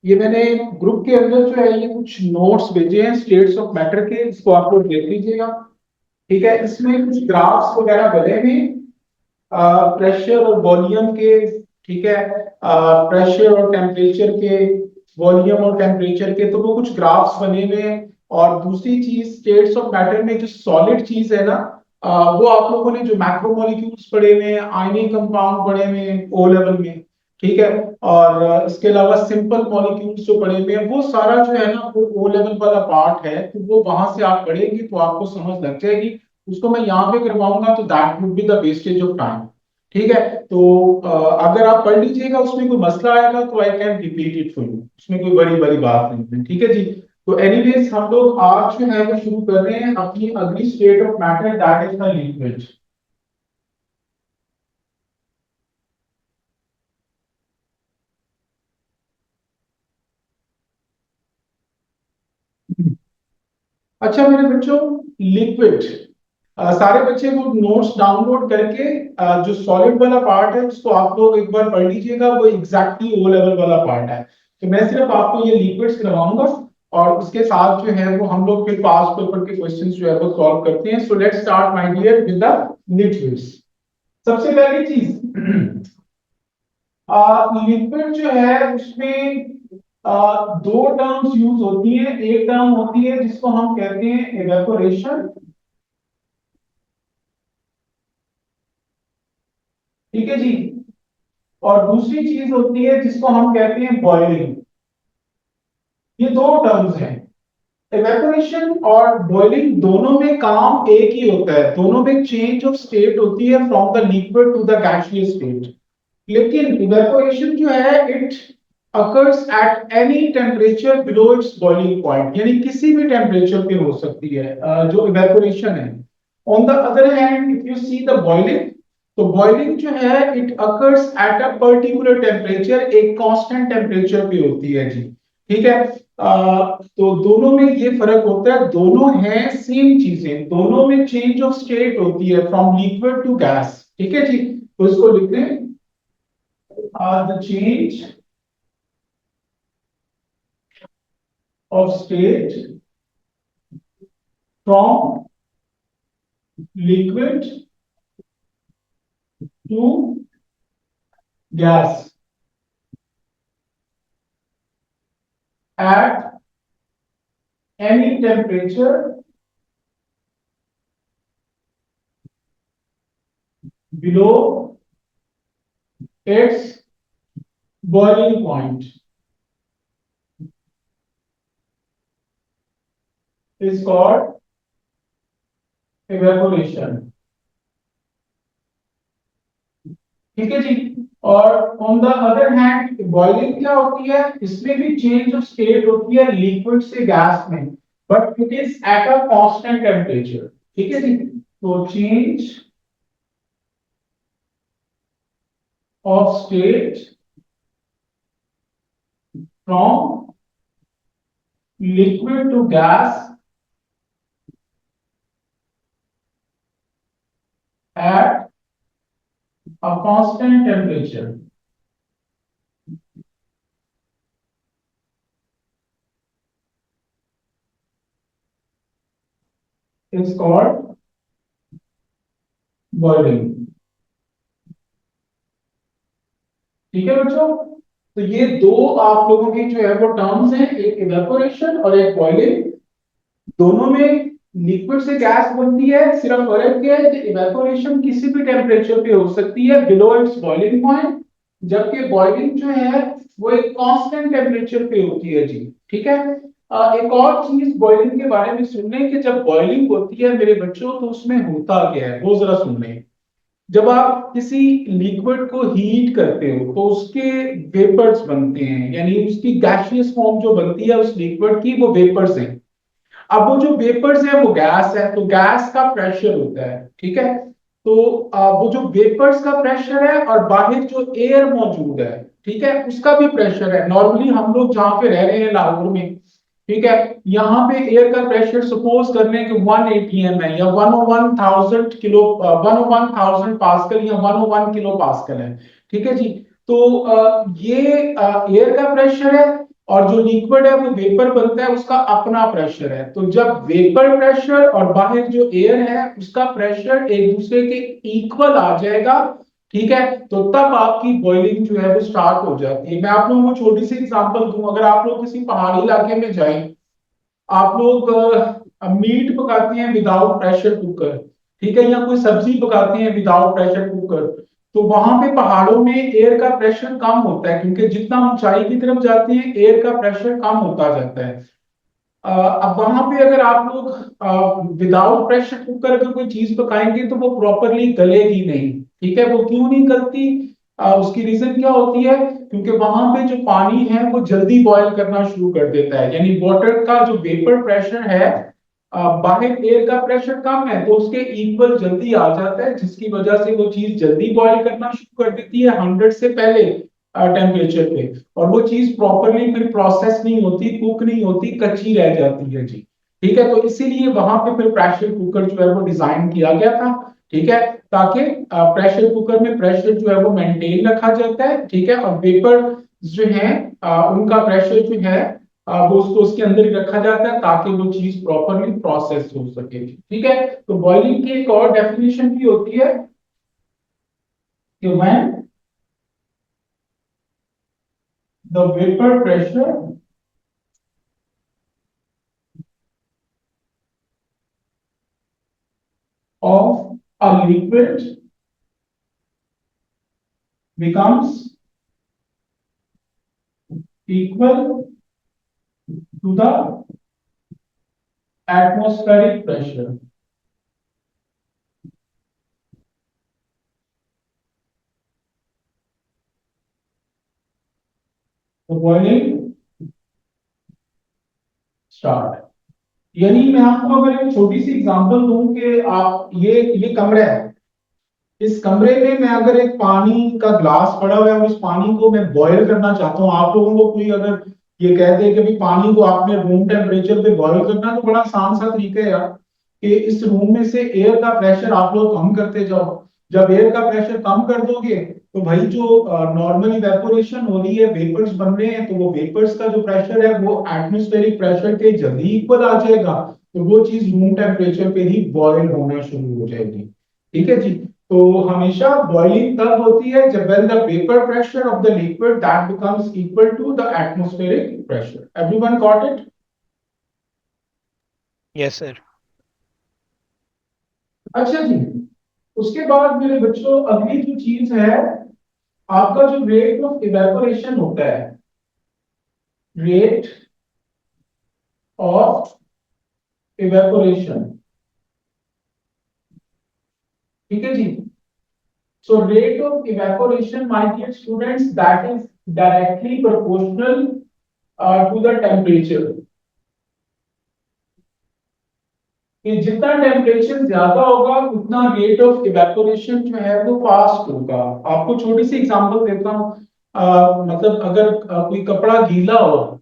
ये मैंने ग्रुप के अंदर जो है ये कुछ नोट्स भेजे हैं स्टेट्स ऑफ मैटर के, इसको आप लोग देख लीजिएगा। ठीक है, इसमें कुछ ग्राफ्स वगैरह बने हैं प्रेशर और वॉल्यूम के। ठीक है, प्रेशर और टेम्परेचर के, वॉल्यूम और टेम्परेचर के, तो वो कुछ ग्राफ्स बने हुए हैं। और दूसरी चीज, स्टेट्स ऑफ मैटर में जो सॉलिड चीज है ना, वो आप लोगों ने जो मैक्रोमोलिक्यूल्स पढ़े हुए हैं, आयनिक कंपाउंड पढ़े हुए हैं ओ लेवल में। ठीक है, और इसके अलावा सिंपल मॉलिक्यूल्स जो पढ़े हुए हैं, वो सारा जो है ना वो ओ लेवल वाला पार्ट है, तो वो वहां से आप पढ़ेंगे तो आपको समझ लग जाएगी। उसको मैं यहाँ पे करवाऊंगा तो that would be the wastage of time. ठीक है, तो अगर आप पढ़ लीजिएगा, उसमें कोई मसला आएगा तो I can repeat it for you, उसमें कोई बड़ी बड़ी बात नहीं है। ठीक है जी। तो एनीवेज हम लोग आज जो है वो शुरू कर रहे हैं अपनी अगली state of matter, that is the liquid. अच्छा मेरे बच्चों, लिक्विड, सारे बच्चे वो नोट्स डाउनलोड करके जो सॉलिड वाला पार्ट है उसको आप लोग एक बार पढ़ लीजिएगा, वो एग्जैक्टली ओ लेवल वाला पार्ट है। तो मैं सिर्फ आपको ये लिक्विड्स करवाऊंगा, और उसके साथ जो है वो हम लोग फिर पास पेपर के क्वेश्चंस जो है वो सॉल्व करते हैं। So let's start my dear with the liquids. सबसे पहली चीज, लिक्विड जो है उसमें दो टर्म्स यूज होती हैं। एक टर्म होती है जिसको हम कहते हैं इवेपोरेशन। ठीक है जी। और दूसरी चीज होती है जिसको हम कहते हैं बॉइलिंग। ये दो टर्म्स हैं। इवेपोरेशन और बॉइलिंग दोनों में काम एक ही होता है, दोनों में चेंज ऑफ स्टेट होती है from the liquid to the gaseous state. लेकिन इवेपोरेशन जो है it occurs at any temperature below its boiling point, यानी किसी भी टेम्परेचर पे हो सकती है जो इवेपोरेशन है। On the other hand if you see the boiling, तो बॉइलिंग जो है it occurs at a particular temperature, एक कांस्टेंट टेम्परेचर पे होती है जी। ठीक है, तो दोनों में ये फर्क होता है, दोनों हैं सेम चीजें, दोनों में चेंज ऑफ स्टेट होती है फ्रॉम लिक्विड टू गैस। ठीक है जी, तो इसको लिखते हैं the change of state from liquid to gas at any temperature below its boiling point is called evaporation। ठीक है जी। और on the other hand boiling क्या होती है, इसमें भी चेंज ऑफ स्टेट होती है लिक्विड से गैस में, but it is at a constant temperature. ठीक है जी, तो change of state from liquid to gas at a constant temperature is called boiling। ठीक है बच्चों, तो ये दो आप लोगों की जो है वो टर्म्स हैं, एक इवेपोरेशन और एक बॉइलिंग। दोनों में लिक्विड से गैस बनती है, सिर्फ फर्क क्या है कि इवेपोरेशन किसी भी टेम्परेचर पे हो सकती है बिलो इट्स बॉइलिंग पॉइंट, जबकि बॉइलिंग जो है वो एक कांस्टेंट टेम्परेचर पे होती है जी। ठीक है, एक और चीज बॉइलिंग के बारे में सुन लें कि जब बॉइलिंग होती है मेरे बच्चों तो उसमें होता क्या है वो जरा सुन लें। जब आप किसी लिक्विड को हीट करते हो तो उसके वेपर्स बनते हैं, यानी उसकी गैसियस फॉर्म जो बनती है उस लिक्विड की, वो वेपर्स हैं। अब वो जो वेपर्स है वो गैस है, तो गैस का प्रेशर होता है। ठीक है, तो वो जो वेपर्स का प्रेशर है और बाहर जो एयर मौजूद है, ठीक है, उसका भी प्रेशर है। नॉर्मली हम लोग जहां पे रह रहे हैं लाहौर में, ठीक है, यहाँ पे एयर का प्रेशर सपोज कर लें कि 1 atm है, या 101,000 किलो, 101,000 पास्कल या 101 किलो पास्कल है। ठीक है जी, तो ये एयर का प्रेशर है। और जो लिक्विड है वो वेपर बनता है, उसका अपना प्रेशर है। तो जब वेपर प्रेशर और बाहर जो एयर है उसका प्रेशर एक दूसरे के इक्वल आ जाएगा, ठीक है, तो तब आपकी बॉइलिंग जो है वो स्टार्ट हो जाती है। मैं आप लोगों को छोटी सी एग्जांपल दूं, अगर आप लोग किसी पहाड़ी इलाके में जाएं, आप लोग मीट पकाते हैं विदाउट प्रेशर कुकर, ठीक है, या कोई सब्जी पकाते हैं विदाउट प्रेशर कुकर, तो वहां पे पहाड़ों में एयर का प्रेशर कम होता है, क्योंकि जितना ऊंचाई की तरफ जाते हैं एयर का प्रेशर कम होता जाता है। अब वहां पे अगर आप लोग विदाउट प्रेशर कुकर अगर कोई चीज पकाएंगे तो वो प्रॉपरली गलेगी नहीं, ठीक है। वो क्यों नहीं गलती, उसकी रीजन क्या होती है, क्योंकि वहां पे जो पानी है वो जल्दी बॉयल करना शुरू कर देता है, यानी वाटर का जो वेपर प्रेशर है, बाहर एयर का प्रेशर कम है तो उसके इक्वल जल्दी आ जाता है, जिसकी वजह से वो चीज जल्दी बॉयल करना शुरू कर देती है 100 से पहले टेम्परेचर पे, और वो चीज प्रॉपरली फिर प्रोसेस नहीं होती, कुक नहीं होती, कच्ची रह जाती है जी। ठीक है, तो इसीलिए वहां पे फिर प्रेशर कुकर जो है वो डिजाइन किया गया था, ठीक है, ताकि प्रेशर कुकर में प्रेशर जो है वो मेंटेन रखा जाता है, ठीक है, और वेपर जो है उनका प्रेशर जो है वो उसको उसके अंदर ही रखा जाता है ताकि वो चीज प्रॉपरली प्रोसेस हो सके, ठीक है। तो बॉइलिंग की एक और डेफिनेशन भी होती है कि when the vapour pressure of a liquid becomes equal to the atmospheric pressure. तो बॉइलिंग स्टार्ट, यानी मैं आपको अगर एक छोटी सी एग्जांपल दूं कि आप ये कमरा है, इस कमरे में मैं अगर एक पानी का ग्लास पड़ा हुआ है और उस पानी को मैं बॉयल करना चाहता हूँ, आप लोगों को कोई अगर ये कहते हैं कि भाई पानी को आपने रूम टेम्परेचर पे बॉयल करना, तो बड़ा आसान सा तरीका है यार, कि इस रूम में से एयर का प्रेशर आप लोग कम करते जाओ। जब एयर का प्रेशर कम कर दोगे तो भाई जो नॉर्मल इवेपोरेशन हो रही है, वेपर्स बन रहे हैं, तो वो वेपर्स का जो प्रेशर है वो एटमॉस्फेरिक प्रेशर के जल्दी इक्वल आ जाएगा, तो वो चीज रूम टेम्परेचर पे ही बॉयल होना शुरू हो जाएगी, ठीक है जी। तो हमेशा बॉइलिंग तब होती है जब when the vapor pressure of the liquid that becomes equal to the atmospheric pressure. Everyone got it? Yes sir. अच्छा जी, उसके बाद मेरे बच्चों अगली जो चीज है, आपका जो रेट ऑफ इवेपोरेशन होता है, रेट ऑफ इवेपोरेशन, ठीक है जी। So rate of evaporation, my dear students, that is directly proportional to the temperature, कि जितना टेम्परेचर ज्यादा होगा उतना रेट ऑफ इवेपोरेशन जो है वो फास्ट होगा। आपको छोटी सी एग्जांपल देता हूँ, मतलब अगर कोई कपड़ा गीला हो,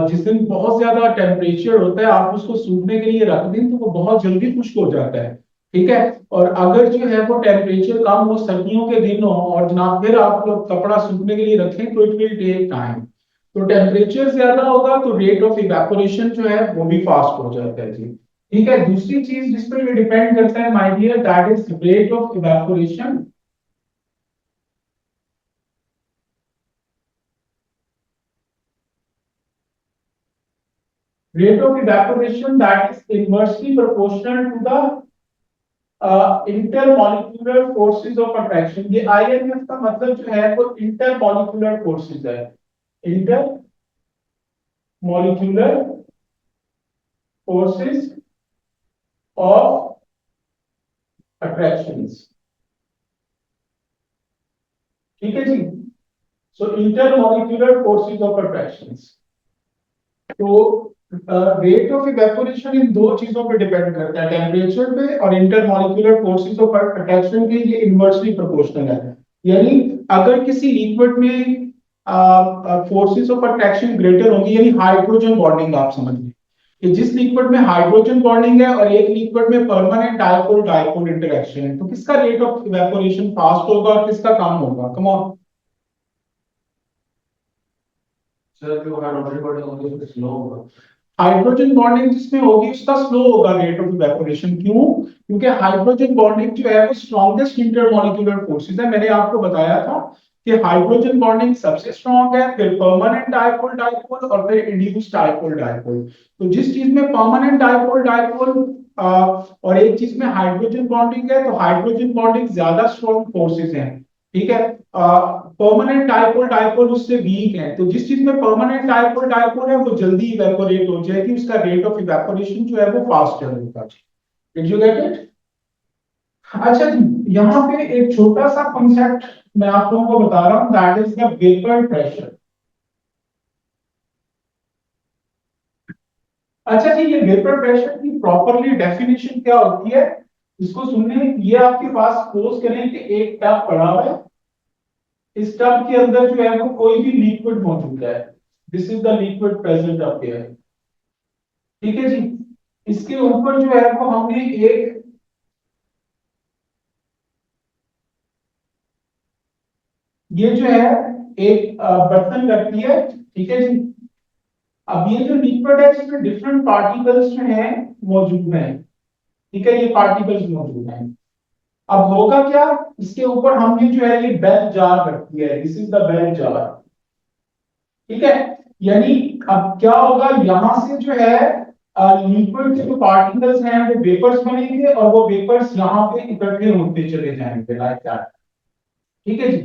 जिस दिन बहुत ज्यादा टेम्परेचर होता है, आप उसको सूखने के लिए रख दें तो वो बहुत जल्दी खुश्क हो जाता है, ठीक है। और अगर जो है वो टेम्परेचर कम हो, सर्दियों के दिन हो, और जनाब फिर आप लोग कपड़ा सूखने के लिए रखें, तो इट विल टेक टाइम। तो टेम्परेचर ज्यादा होगा तो रेट ऑफ इवेपोरेशन जो है वो भी फास्ट हो जाता है जी, ठीक है। दूसरी चीज जिस पर ये डिपेंड करता है my dear, that is rate of evaporation, rate of evaporation that is inversely proportional to the intermolecular forces of attraction। ये IMF का मतलब जो है वो intermolecular forces है, intermolecular forces of attractions, ठीक है जी। सो इंटरमॉलिक्यूलर फोर्सेस ऑफ अट्रैक्शंस, तो रेट ऑफ इवेपोरेशन इन दो चीजों पे डिपेंड करता है, टेम्परेचर पे और इंटरमॉलिक्यूलर फोर्सेस ऑफ अट्रैक्शन के, ये इनवर्सली प्रोपोर्शनल है। यानी अगर किसी लिक्विड में फोर्सेस ऑफ अट्रैक्शन ग्रेटर होंगी, यानी हाइड्रोजन बॉन्डिंग आप समझ लीजिए कि जिस लिक्विड में हाइड्रोजन बॉन्डिंग है और एक लिक्विड में परमानेंट डायपोल डायपोल इंटरेक्शन है, तो किसका रेट ऑफ इवेपोरेशन फास्ट होगा और किसका कम होगा? कम ऑन, सर जो हाइड्रोजन बॉन्डिंग होगी उसमें स्लो होगा। हाइड्रोजन बॉन्डिंग जिसमें होगी उसका स्लो होगा रेट ऑफ इवेपोरेशन। क्यों? क्योंकि हाइड्रोजन बॉन्डिंग जो है वो स्ट्रॉन्गेस्ट इंटरमॉलिक्यूलर फोर्सेस है। मैंने आपको बताया था कि हाइड्रोजन बॉन्डिंग सबसे स्ट्रॉन्ग है, फिर परमानेंट डाइपोल डाइपोल और फिर इंड्यूस्ड डाइपोल डाइपोल। तो जिस चीज में परमानेंट डाइपोल डाइपोल और एक चीज में हाइड्रोजन बॉन्डिंग है, तो हाइड्रोजन बॉन्डिंग ज्यादा स्ट्रॉन्ग फोर्सेस हैं। ठीक है। परमानेंट डाइपोल डाइपोल उससे वीक है। तो जिस चीज में परमानेंट डाइपोल डाइपोल है वो जल्दी इवेपोरेट हो जाएगी, उसका रेट ऑफ इवेपोरेशन जो है वो फास्टर होगा। Did you get it? अच्छा जी, यहाँ पे एक छोटा सा कॉन्सेप्ट मैं आप लोगों को बता रहा हूँ, that is the vapour pressure. अच्छा जी, ये वेपर प्रेशर की प्रॉपरली डेफिनेशन क्या होती है इसको सुनने। ये आपके पास सपोज करें कि एक टब पड़ा हुआ है, इस टब के अंदर जो है वो कोई भी लिक्विड मौजूद है। This is the liquid present up here. ठीक है जी। इसके ऊपर जो है वो हमने एक, ये जो है एक बर्तन रखी है। ठीक है जी। अब ये जो लिक्विड है इसमें डिफरेंट पार्टिकल्स जो हैं मौजूद हैं। ठीक है, ये पार्टिकल्स मौजूद हैं। अब होगा क्या, इसके ऊपर हमने जो है ये बेल जार रखी है। This is the bell jar. ठीक है। यानी अब क्या होगा, यहां से जो है लिक्विड के जो पार्टिकल्स हैं वो वेपर्स बनेंगे और वो वेपर्स यहाँ पे इकट्ठे होते चले जाएंगे लाइक दैट। ठीक है जी।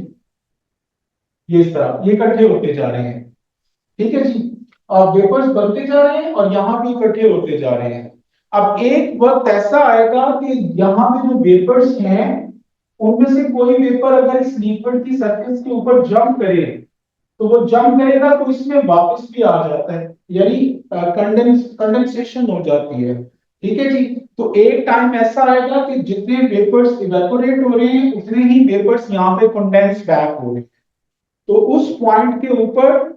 ये इस तरह ये इकट्ठे होते जा रहे हैं। ठीक है जी। वेपर्स बनते जा रहे हैं और यहाँ पे इकट्ठे होते जा रहे हैं। अब एक वक्त ऐसा आएगा कि यहाँ पे जो वेपर्स हैं उनमें से कोई वेपर अगर इस लिक्विड की सरफेस के ऊपर जंप करे, तो वो जंप करेगा तो इसमें वापस भी आ जाता है, यानी कंडेंसेशन हो जाती है। ठीक है जी। तो एक टाइम ऐसा आएगा कि जितने वेपर्स इवेपोरेट हो रहे हैं उतने ही वेपर्स यहाँ पे कंडेंस बैक हो रहे हैं। तो उस पॉइंट के ऊपर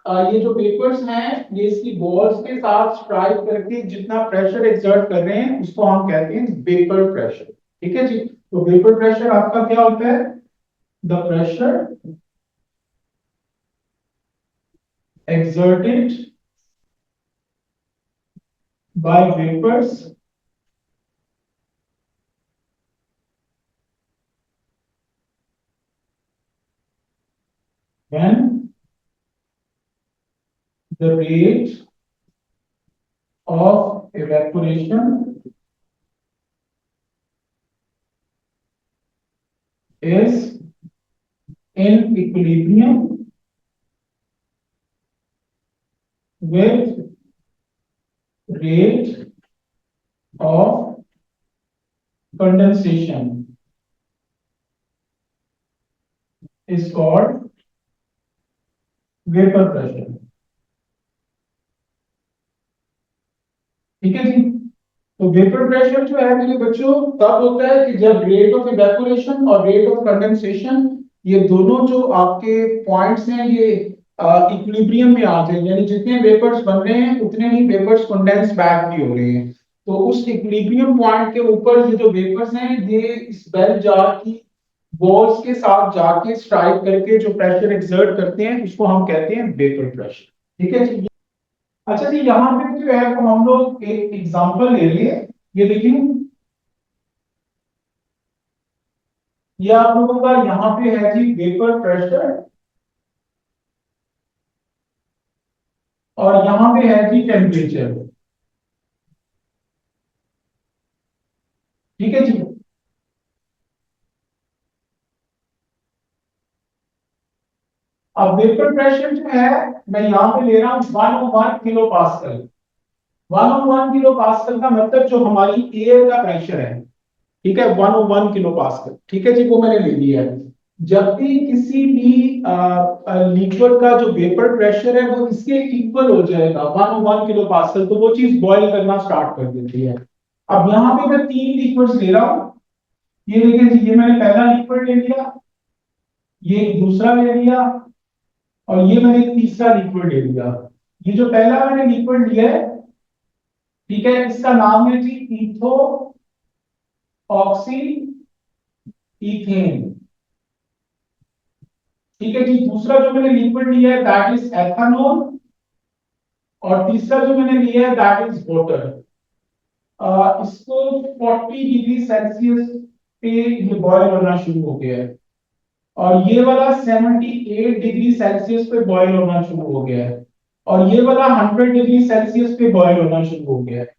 ये जो वेपर्स हैं ये इसकी बॉल्स के साथ स्ट्राइक करके जितना प्रेशर एक्सर्ट कर रहे हैं उसको हम कहते हैं वेपर प्रेशर। ठीक है जी। तो वेपर प्रेशर आपका क्या होता है? The pressure exerted by vapors when the rate of evaporation is in equilibrium with rate of condensation is called vapor pressure। ठीक है जी। तो वेपर प्रेशर जो है मेरे बच्चों तब होता है कि जब रेट ऑफ इवेपोरेशन और रेट ऑफ कंडेंसेशन ये दोनों जो आपके पॉइंट्स हैं ये इक्विलिब्रियम में आ जाए, यानी जितने वेपर्स बन रहे हैं उतने ही वेपर्स कंडेंस बैक भी हो रहे हैं। तो उस इक्विलिब्रियम पॉइंट के ऊपर ये जो वेपर्स हैं ये इस बेल जार की वॉल्स के साथ जाके स्ट्राइक करके जो प्रेशर एक्सर्ट करते हैं उसको हम कहते हैं वेपर प्रेशर। ठीक है जी। अच्छा जी, यहाँ पे जो है वो हम लोग एक एग्जांपल ले लिए। ये देखिए, ये आप लोगों का यहाँ पे है जी वेपर प्रेशर और यहाँ पे है जी टेम्परेचर। ठीक है जी। अब वेपर प्रेशर जो है मैं यहाँ पे ले रहा हूँ 101 किलो पास्कल। 101 किलो पास्कल का मतलब जो हमारी एयर का प्रेशर है। ठीक है, 101 किलो पास्कल। ठीक है जी, वो मैंने ले लिया है। जब भी किसी भी लिक्विड का जो वेपर प्रेशर है वो इसके इक्वल हो जाएगा 101 किलो पास्कल, तो वो चीज बॉयल करना स्टार्ट कर देती है। अब यहाँ पे मैं तीन लिक्विड्स ले रहा हूँ। ये देखिए जी, ये मैंने पहला लिक्विड ले लिया, ये दूसरा ले लिया और ये मैंने तीसरा लिक्विड ले लिया। ये जो पहला मैंने लिक्विड लिया है, ठीक है, इसका नाम है जी इथो ऑक्सी इथेन। ठीक है जी। दूसरा जो मैंने लिक्विड लिया है दैट इज एथेनॉल, और तीसरा जो मैंने लिया है दैट इज वाटर। इसको 40 डिग्री सेल्सियस पे ये बॉयल होना शुरू हो गया है, और ये वाला 78 डिग्री सेल्सियस पे बॉयल होना शुरू हो गया है, और ये वाला 100 डिग्री सेल्सियस पे बॉयल होना शुरू हो गया है।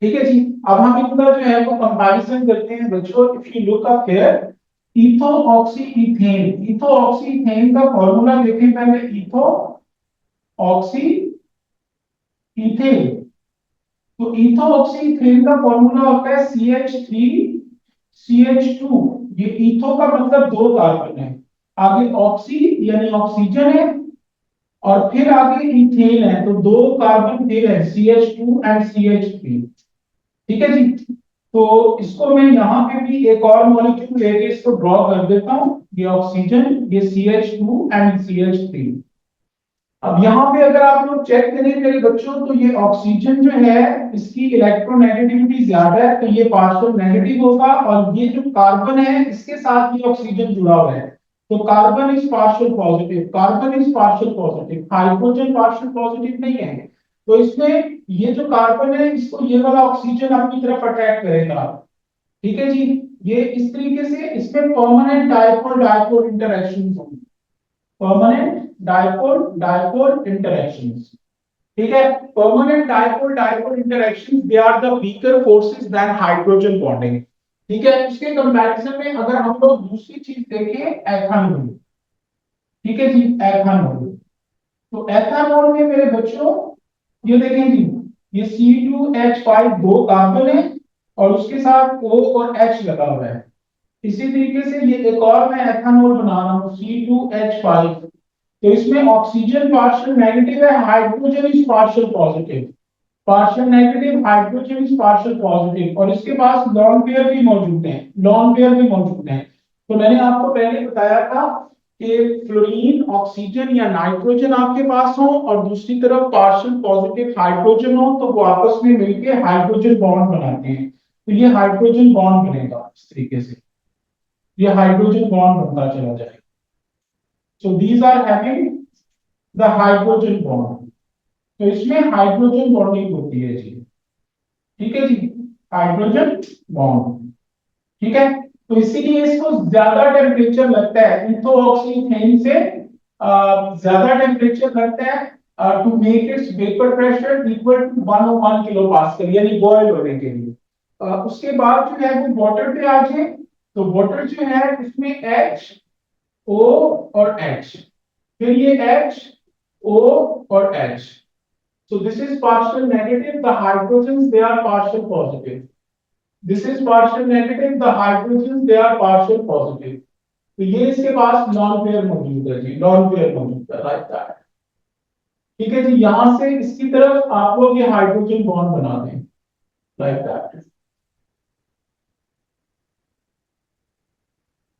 ठीक है जी। अब हम इनका जो है वो कंपैरिजन करते हैं बच्चों। If you look up here, ethoxyethane, ethoxyethane का फॉर्मूला देखें पहले। इथो ऑक्सी इथेन, तो इथो ऑक्सी इथेन का फॉर्मूला होता है CH3 CH2। ये इथो का मतलब दो कार्बन है, आगे ऑक्सी यानी ऑक्सीजन है, और फिर आगे इथेन है, तो दो कार्बन फिर है CH2 एंड CH3। ठीक है जी। तो इसको मैं यहाँ पे भी एक और मॉलिक्यूल लेके इसको ड्रॉ कर देता हूँ। ये ऑक्सीजन, ये CH2 एंड CH3। अब यहाँ पे अगर आप लोग चेक करें मेरे बच्चों, तो ये ऑक्सीजन जो है इसकी इलेक्ट्रोनेगेटिविटी ज्यादा है, तो ये पार्शियल नेगेटिव होगा, और ये जो कार्बन है इसके साथ ये ऑक्सीजन जुड़ा हुआ है, तो carbon is partial positive, carbon is partial positive, hydrogen partial positive नहीं है। तो इसमें ये जो कार्बन है इसको ये वाला ऑक्सीजन अपनी तरफ अट्रैक्ट करेगा। ठीक है जी। ये इस तरीके से इसमें परमानेंट डायपोल डायपोल इंटरेक्शंस होंगी, परमानेंट डायपोल डायपोल इंटरेक्शंस। ठीक है। Permanent dipole dipole interactions they are the weaker forces than hydrogen bonding. ठीक है। इसके कंपैरिजन में अगर हम लोग दूसरी चीज देखें, एथेनॉल। ठीक है जी, एथेनॉल। तो एथेनॉल में मेरे बच्चों ये देखें जी, ये C2H5 दो कार्बन है, और उसके साथ O और H लगा हुआ है। इसी तरीके से ये एक और मैं एथेनॉल बना रहा हूँ C2H5, तो इसमें ऑक्सीजन पार्शियल नेगेटिव है, hydrogen is partial positive, partial negative hydrogen is partial positive, और इसके पास लॉन पेयर भी मौजूद हैं, लॉन पेयर भी मौजूद हैं। तो मैंने आपको पहले बताया था कि फ्लोरीन ऑक्सीजन या नाइट्रोजन आपके पास हो, और दूसरी तरफ पार्शियल पॉजिटिव हाइड्रोजन हो, तो वो आपस में मिलकर हाइड्रोजन बॉन्ड बनाते हैं। तो ये हाइड्रोजन बॉन्ड बनेगा इस तरीके से, ये हाइड्रोजन बॉन्ड बनता चला जाएगा। So these are having the hydrogen bond. तो इसमें हाइड्रोजन बॉन्डिंग होती है जी। ठीक है जी, हाइड्रोजन बॉन्ड। ठीक है। तो इसीलिए इसको ज्यादा टेम्परेचर लगता है, इथोऑक्सीथेन से ज्यादा टेम्परेचर लगता है to make its vapour pressure equal to 101 kilo pascal, यानी बॉयल होने के लिए। उसके बाद जो है वो वाटर पे आ जाए, तो वाटर जो है इसमें HO और H, फिर ये HO और H। So this is partial negative, the hydrogens they are partial positive. This is partial negative, the hydrogens they are partial positive. तो ये इसके पास लॉन पेयर मौजूद है जी, लॉन पेयर मौजूद है, लाइक दैट। ठीक है जी। यहां से इसकी तरफ आप लोग ये हाइड्रोजन बॉन्ड बना दें, लाइक दैट।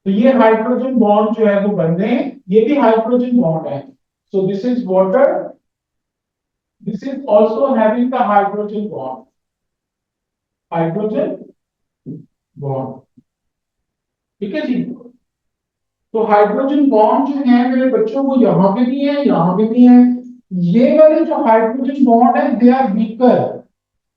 तो ये हाइड्रोजन बॉन्ड जो है वो बन रहे हैं, ये भी हाइड्रोजन बॉन्ड है। सो this is water, this is also having the hydrogen bond, hydrogen bond. ठीक है जी। तो हाइड्रोजन बॉन्ड जो है मेरे बच्चों को यहाँ पे भी है, यहाँ पे भी है। ये वाले जो हाइड्रोजन बॉन्ड है दे आर वीकर।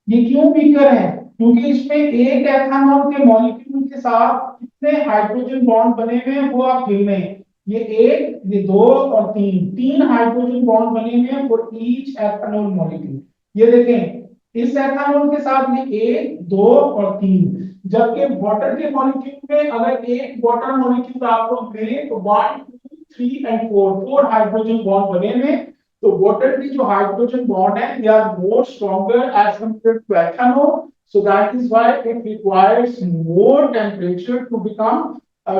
ये क्यों वीकर है? क्योंकि इसमें एक एथेनॉल के मॉलिक्यूल के साथ कितने हाइड्रोजन बॉन्ड बने हुए हैं वो आप गिन लें। ये एक, ये दो और तीन, तीन हाइड्रोजन बॉन्ड बने हुए हैं फॉर ईच एथेनॉल मॉलिक्यूल। ये देखें, इस एथेनॉल के साथ ये एक, दो और तीन। जबकि वाटर के मॉलिक्यूल में अगर एक वाटर मॉलिक्यूल आपको मिले तो 1 2 3 एंड 4, फोर हाइड्रोजन बॉन्ड बने हुए। तो वाटर की जो हाइड्रोजन बॉन्ड है they are more stronger as compared to ethanol, so that is why it requires more temperature to become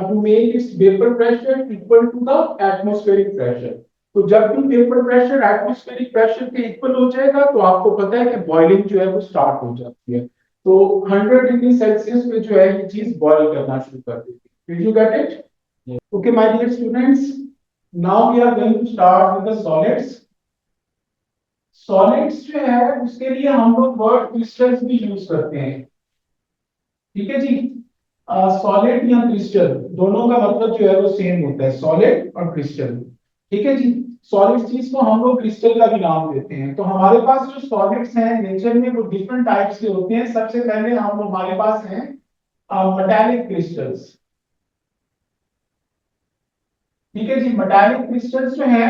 to make its vapor pressure equal to the atmospheric pressure। तो जब भी vapour pressure atmospheric pressure के equal हो जाएगा तो आपको पता है कि बॉइलिंग जो है वो स्टार्ट हो जाती है। तो 100 डिग्री सेल्सियस पे जो है ये चीज बॉयल करना शुरू कर देती है। Did you get it? Okay my dear students, now we are going to start with the solids. Solids जो है उसके लिए हम लोग वर्ड क्रिस्टल्स भी यूज करते हैं। ठीक है जी। सॉलिड या क्रिस्टल, दोनों का मतलब जो है वो सेम होता है, सॉलिड और क्रिस्टल। ठीक है जी। सॉलिड चीज को हम लोग क्रिस्टल का भी नाम देते हैं। तो हमारे पास जो सॉलिड्स हैं नेचर में वो डिफरेंट टाइप्स के होते हैं। सबसे पहले हम हमारे पास हैं मेटालिक क्रिस्टल्स। ठीक है जी। मेटालिक क्रिस्टल्स जो है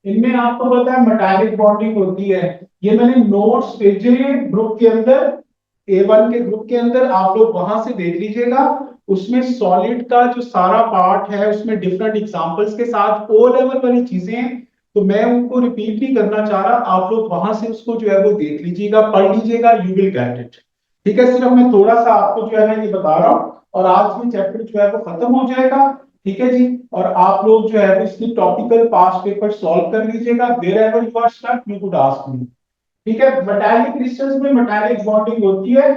इनमें आपको पता है मेटालिक बॉन्डिंग होती है। ये मैंने नोट्स भेजे हैं ग्रुप के अंदर, A1 के ग्रुप के अंदर, आप लोग वहां से देख लीजिएगा। उसमें सॉलिड का जो सारा पार्ट है उसमें डिफरेंट एग्जांपल्स के साथ ओ लेवल वाली चीजें हैं। तो मैं उनको रिपीट नहीं करना चाह रहा, आप लोग वहां से उसको जो है वो देख लीजिएगा, पढ़ लीजिएगा, यू विल गेट इट। ठीक है। सिर्फ मैं थोड़ा सा आपको जो है ना ये बता रहा हूँ और आज में चैप्टर जो है वो खत्म हो जाएगा। ठीक है जी। और आप लोग जो है इसकी टॉपिकल पास्ट पेपर सॉल्व कर लीजिएगा, wherever you are stuck you could ask me. ठीक है। मेटालिक क्रिस्टल्स में मेटालिक बॉन्डिंग होती है।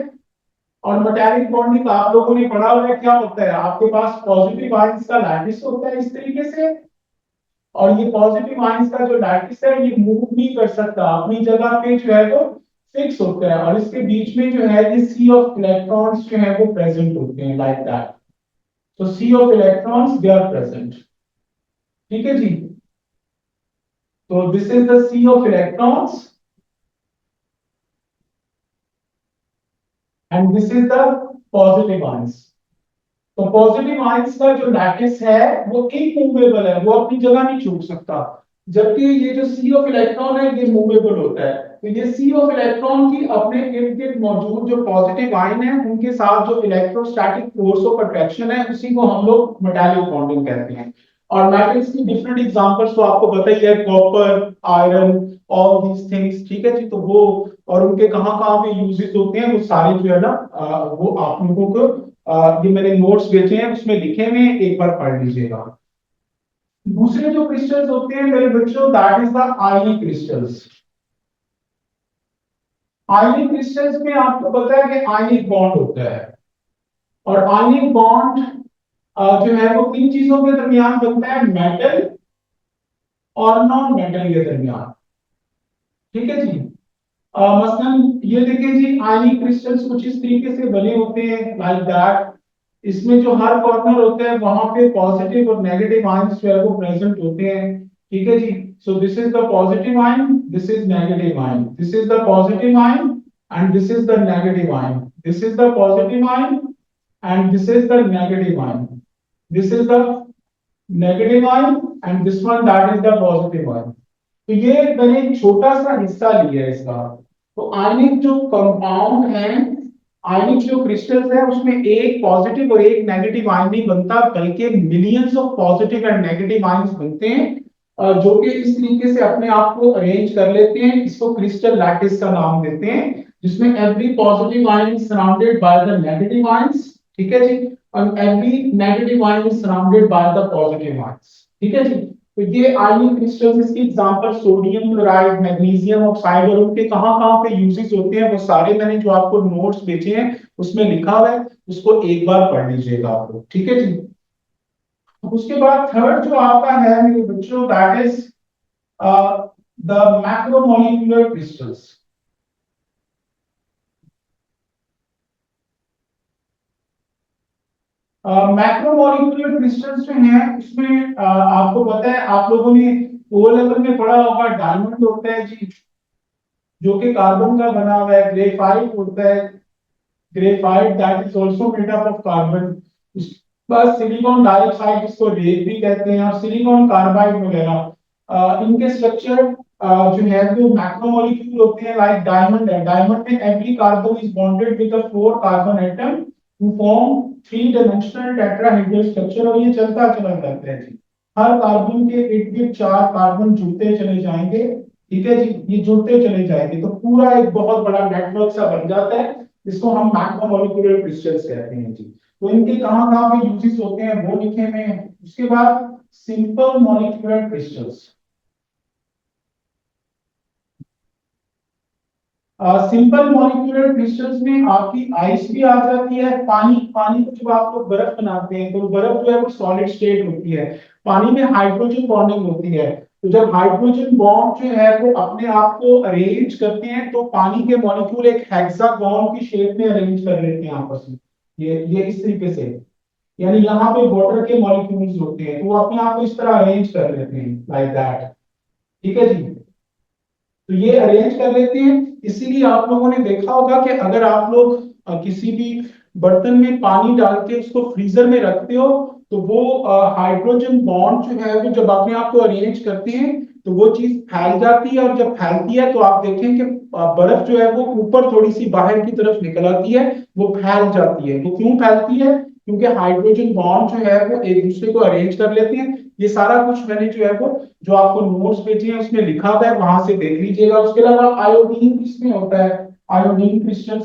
और मेटालिक बॉन्डिंग आप लोगों ने पढ़ा हुआ है, क्या होता है आपके पास पॉजिटिव आयंस का लैटिस होता है इस तरीके से। और ये पॉजिटिव आयंस का जो लैटिस है ये मूव नहीं कर सकता, अपनी जगह पे जो है वो फिक्स होता है। और इसके बीच में जो है ये सी ऑफ इलेक्ट्रॉन्स जो है वो प्रेजेंट होते हैं लाइक दैट। तो sea of electrons they are present. ठीक है जी। तो this is the sea of electrons and this is the positive ions. तो पॉजिटिव आयंस का जो लैटिस है वो इमूवेबल है, वो अपनी जगह नहीं छोड़ सकता। जबकि ये जो सी ऑफ इलेक्ट्रॉन है ये मूवेबल होता है। तो ये सी ऑफ इलेक्ट्रॉन की अपने इर्द गिर्द मौजूद जो पॉजिटिव आयन है उनके साथ जो इलेक्ट्रोस्टैटिक फोर्स ऑफ अट्रैक्शन है उसी को हम लोग मेटालिक बॉन्डिंग कहते हैं। और मेटल्स की डिफरेंट एग्जांपल्स तो आपको पता ही है, copper, iron, all these things. ठीक है जी। तो वो और उनके कहाँ कहाँ पे यूजेस होते हैं वो सारे जो है ना वो आप लोगों को ये मैंने नोट्स भेजे हैं उसमें लिखे हुए हैं, एक बार पढ़ लीजिएगा। दूसरे जो क्रिस्टल्स होते हैं मेरे बच्चों that is the ionic crystals. Ionic crystals में आपको पता है कि आयनिक बॉन्ड होता है। और आयनिक बॉन्ड जो है वो किन चीजों के दरमियान बनता है, मेटल और नॉन मेटल के दरमियान। ठीक है जी। मसलन ये देखिए जी आयनिक क्रिस्टल्स कुछ इस तरीके से बने होते हैं लाइक दैट। इसमें जो हर कॉर्नर होता है वहां पे पॉजिटिव और नेगेटिव आयंस जो है वो प्रेजेंट होते हैं। ठीक है जी। So this is the positive ion, this is negative ion, this is the positive ion and this is the negative ion, this is the positive ion and this is the negative ion, this is the negative ion and this one that is the positive ion. तो ये मैंने एक छोटा सा हिस्सा लिया है इसका। तो आयनिक जो कंपाउंड है, आयनिक जो क्रिस्टल्स है उसमें एक पॉजिटिव और एक नेगेटिव आयन नहीं बनता बल्कि millions of positive and negative ions बनते हैं, जो कि इस तरीके से अपने आप को अरेंज कर लेते हैं। इसको क्रिस्टल लैटिस का नाम देते हैं, जिसमें every positive ion is surrounded by the negative ions. ठीक है जी। और every negative ion is surrounded by the positive ions. ठीक है जी। तो ये आयनिक क्रिस्टल्स, इसकी example sodium chloride, magnesium oxide, और उनके कहाँ कहाँ पे यूजेस होते हैं वो सारे मैंने जो आपको नोट्स भेजे हैं उसमें लिखा हुआ है, उसको एक बार पढ़ लीजिएगा आप लोग। ठीक है जी। उसके बाद थर्ड जो आपका है मेरे बच्चों that is the macromolecular crystals. Macromolecular crystals जो हैं उसमें आपको पता है, आप लोगों ने ओ लेवल में पढ़ा होगा, डायमंड होता है जी जो कि कार्बन का बना हुआ है, ग्रेफाइट होता है, graphite that is also made up of carbon. बस सिलिकॉन डाइऑक्साइड जिसको रेत भी कहते हैं और सिलिकॉन कार्बाइड वगैरह, इनके स्ट्रक्चर जो है वो मैक्रोमोलिक्यूल होते हैं लाइक डायमंड है। डायमंड में every carbon is bonded with a 4 carbon atom to form 3 dimensional tetrahedral structure, और ये चलता चला जाता है जी। हर कार्बन के इर्द गिर्द 4 कार्बन जुड़ते चले जाएंगे। ठीक है जी। ये जुड़ते चले जाएंगे तो पूरा एक बहुत बड़ा नेटवर्क सा बन जाता है, इसको हम मैक्रोमोलिक्यूलर क्रिस्टल्स कहते हैं जी। तो इनके कहाँ कहाँ पे यूजेस होते हैं वो लिखे हुए हैं। उसके बाद simple molecular crystals. Simple molecular crystals में आपकी आइस भी आ जाती है। पानी, पानी को जब आप लोग बर्फ बनाते हैं तो बर्फ जो है वो सॉलिड स्टेट होती है। पानी में हाइड्रोजन बॉन्डिंग होती है। तो जब हाइड्रोजन बॉन्ड जो है वो अपने आप को अरेंज करते हैं तो पानी के मॉलिक्यूल एक हेक्सागोन की शेप में अरेंज कर लेते हैं आपस में। ये इस तरीके से, यानी यहाँ पे वाटर के मॉलिक्यूल्स होते हैं तो वो अपने आप को इस तरह अरेंज कर लेते हैं लाइक दैट। ठीक है जी, तो ये अरेंज कर लेते हैं। इसीलिए आप लोगों ने देखा होगा कि अगर आप लोग किसी भी बर्तन में पानी डाल के उसको फ्रीजर में रखते हो तो वो हाइड्रोजन बॉन्ड जो है वो जब अपने आप को अरेंज करते हैं तो वो चीज फैल जाती है, और जब फैलती है तो आप देखें कि बर्फ जो है वो ऊपर थोड़ी सी बाहर की तरफ निकल आती है, वो फैल जाती है। वो क्यों फैलती है? क्योंकि हाइड्रोजन बॉन्ड जो है वो एक दूसरे को अरेंज कर लेते हैं। ये सारा कुछ मैंने जो है वो जो आपको नोट्स भेजे हैं उसमें लिखा हुआ है, वहां से देख लीजिएगा। उसके अलावा आयोडीन किसमें होता है? आयोडीन क्रिस्टल,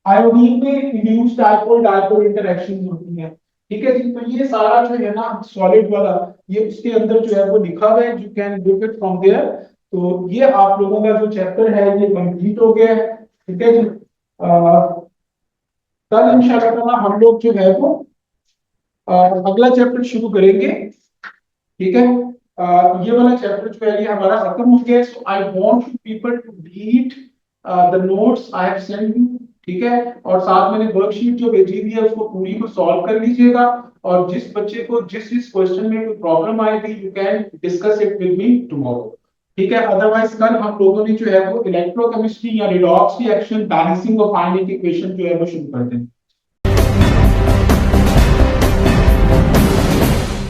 आयोडीन में इंड्यूस्ड डाइपोल डाइपोल इंटरेक्शन होती है। ठीक है जी, तो ये सारा जो है ना सॉलिड वाला, ये उसके अंदर जो है वो लिखा हुआ है, you can get it from there. तो ये आप लोगों का जो चैप्टर है ये कंप्लीट हो गया है। ठीक है जी, कल इंशाल्लाह ताला हम लोग जो है वो अगला चैप्टर शुरू करेंगे। ठीक है, ये वाला चैप्टर जो है ये हमारा खत्म हो गया है। So I want you people to read the notes I have send you. ठीक है, और साथ मैंने वर्कशीट जो भेजी हुई है उसको पूरी को सॉल्व कर लीजिएगा। और जिस बच्चे को जिस जिस क्वेश्चन में कोई प्रॉब्लम आएगी you can discuss it with me tomorrow. ठीक है, अदरवाइज कल हम लोगों ने जो है वो इलेक्ट्रोकेमिस्ट्री या रिडॉक्स रिएक्शन बैलेंसिंग और फाइनल इक्वेशन जो है वो शुरू कर दें।